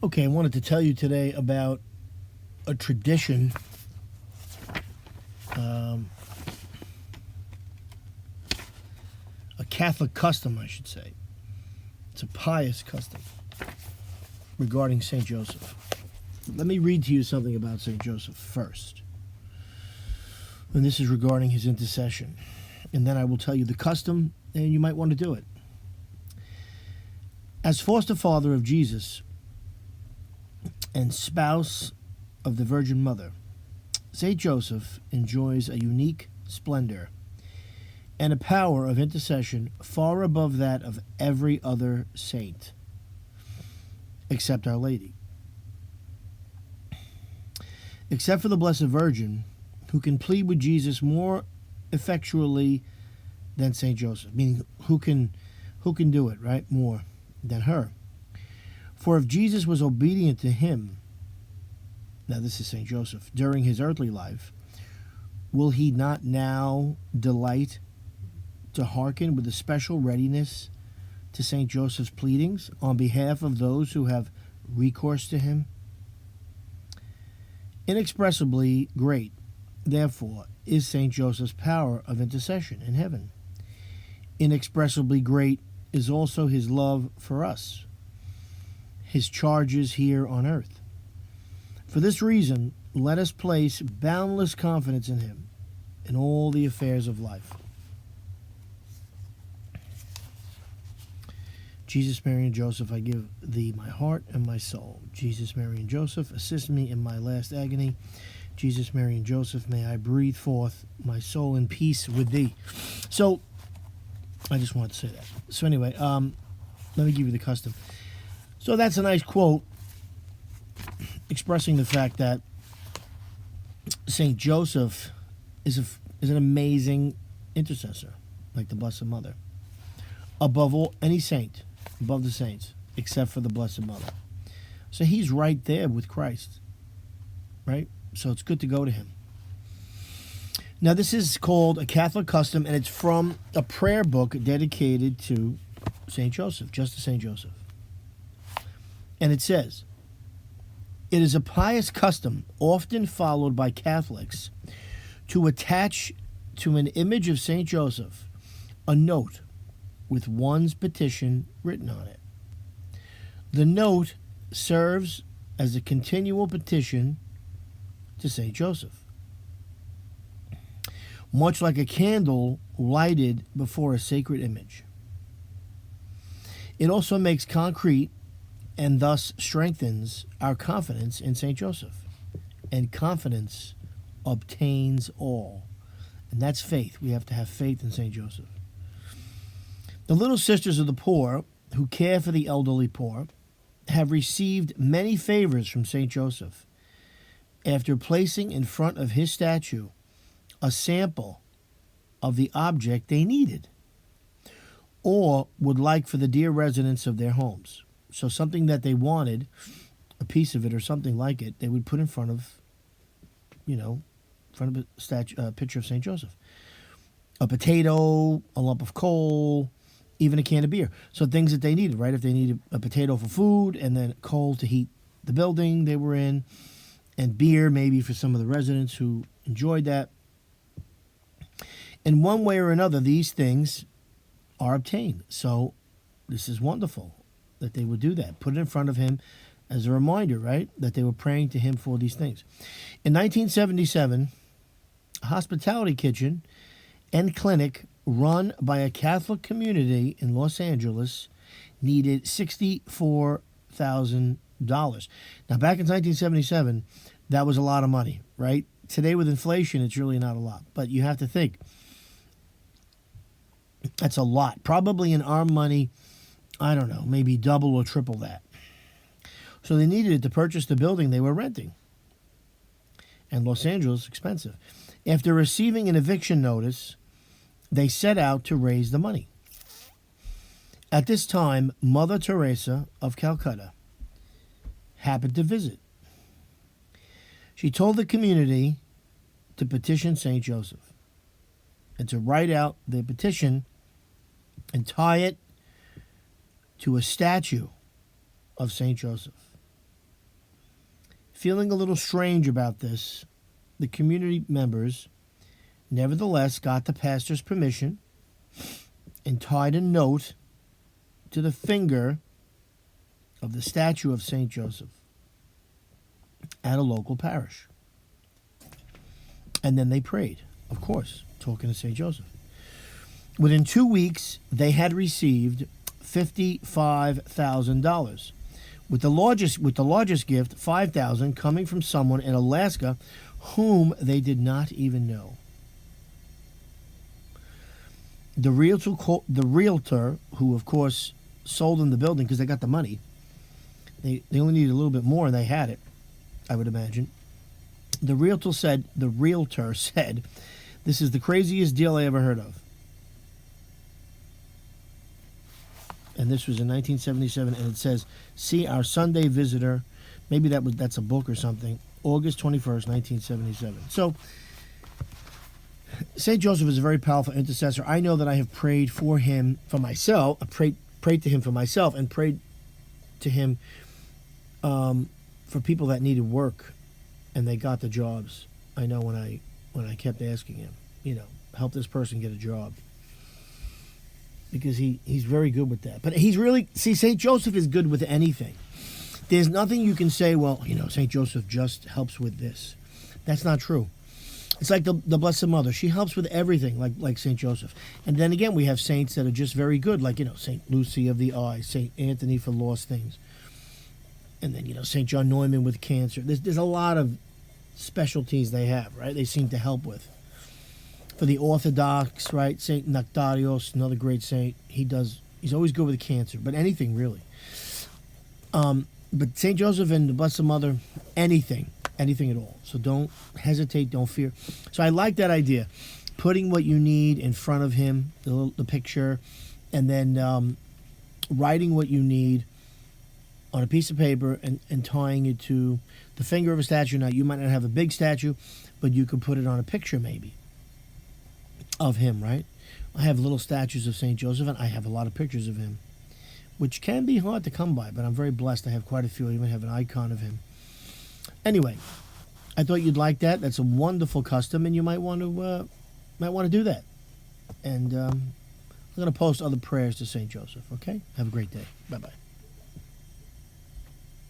Okay, I wanted to tell you today about a tradition, um, a Catholic custom, I should say. It's a pious custom regarding St. Joseph. Let me read to you something about St. Joseph first. And this is regarding his intercession. And then I will tell you the custom, and you might want to do it. As foster father of Jesus and spouse of the Virgin Mother, St. Joseph enjoys a unique splendor and a power of intercession far above that of every other saint, except Our Lady. Except for the Blessed Virgin, who can plead with Jesus more effectually than St. Joseph, meaning who can do it, right, more than her. For if Jesus was obedient to him, now this is St. Joseph, during his earthly life, will he not now delight to hearken with a special readiness to St. Joseph's pleadings on behalf of those who have recourse to him? Inexpressibly great, therefore, is St. Joseph's power of intercession in heaven. Inexpressibly great is also his love for us, his charges here on earth. For this reason, let us place boundless confidence in him in all the affairs of life. Jesus, Mary, and Joseph, I give thee my heart and my soul. Jesus, Mary, and Joseph, assist me in my last agony. Jesus, Mary, and Joseph, may I breathe forth my soul in peace with thee. So, I just wanted to say that. So anyway, let me give you the custom. So that's a nice quote expressing the fact that St. Joseph is an amazing intercessor, like the Blessed Mother. Above all, any saint, above the saints, except for the Blessed Mother. So he's right there with Christ, right? So it's good to go to him. Now this is called a Catholic custom, and it's from a prayer book dedicated to St. Joseph, just to St. Joseph. And it says, "It is a pious custom often followed by Catholics to attach to an image of St. Joseph a note with one's petition written on it. The note serves as a continual petition to St. Joseph, much like a candle lighted before a sacred image. It also makes concrete and thus strengthens our confidence in St. Joseph. And confidence obtains all. And that's faith. We have to have faith in St. Joseph. The Little Sisters of the Poor, who care for the elderly poor, have received many favors from St. Joseph after placing in front of his statue a sample of the object they needed or would like for the dear residents of their homes. So something that they wanted, a piece of it or something like it, they would put in front of, in front of a statue, a picture of St. Joseph. A potato, a lump of coal, even a can of beer. So things that they needed, right? If they needed a potato for food and then coal to heat the building they were in, and beer maybe for some of the residents who enjoyed that. In one way or another, these things are obtained. So this is wonderful that they would do that. Put it in front of him as a reminder, right? That they were praying to him for these things. In 1977, a hospitality kitchen and clinic run by a Catholic community in Los Angeles needed $64,000. Now, back in 1977, that was a lot of money, right? Today, with inflation, it's really not a lot. But you have to think, that's a lot. Probably in our money, I don't know, maybe double or triple that. So they needed it to purchase the building they were renting. And Los Angeles is expensive. After receiving an eviction notice, they set out to raise the money. At this time, Mother Teresa of Calcutta happened to visit. She told the community to petition St. Joseph and to write out their petition and tie it to a statue of St. Joseph. Feeling a little strange about this, the community members nevertheless got the pastor's permission and tied a note to the finger of the statue of St. Joseph at a local parish. And then they prayed, of course, talking to St. Joseph. Within 2 weeks, they had received $55,000. With the largest gift, $5,000, coming from someone in Alaska whom they did not even know. The realtor, who of course sold them the building because they got the money, they only needed a little bit more and they had it, I would imagine. The realtor said, "This is the craziest deal I ever heard of." And this was in 1977, and it says, "See our Sunday Visitor." Maybe that's a book or something. August 21st, 1977. So, St. Joseph is a very powerful intercessor. I know that I have prayed for him, for myself. I prayed to him for myself, and prayed to him for people that needed work, and they got the jobs. I know when I kept asking him, help this person get a job. Because he's very good with that. But St. Joseph is good with anything. There's nothing you can say, well, St. Joseph just helps with this. That's not true. It's like the Blessed Mother. She helps with everything, like St. Joseph. And then again, we have saints that are just very good, like, St. Lucy of the Eye, St. Anthony for lost things. And then, St. John Neumann with cancer. There's a lot of specialties they have, right? They seem to help with. For the Orthodox, right, St. Nectarios, another great saint, he's always good with cancer, but anything really. But St. Joseph and the Blessed Mother, anything at all. So don't hesitate, don't fear. So I like that idea, putting what you need in front of him, the picture, and then writing what you need on a piece of paper and tying it to the finger of a statue. Now, you might not have a big statue, but you could put it on a picture maybe of him, right? I have little statues of St. Joseph, and I have a lot of pictures of him, which can be hard to come by, but I'm very blessed. I have quite a few. I even have an icon of him. Anyway, I thought you'd like that. That's a wonderful custom, and you might want to do that. And I'm going to post other prayers to St. Joseph, okay? Have a great day. Bye-bye.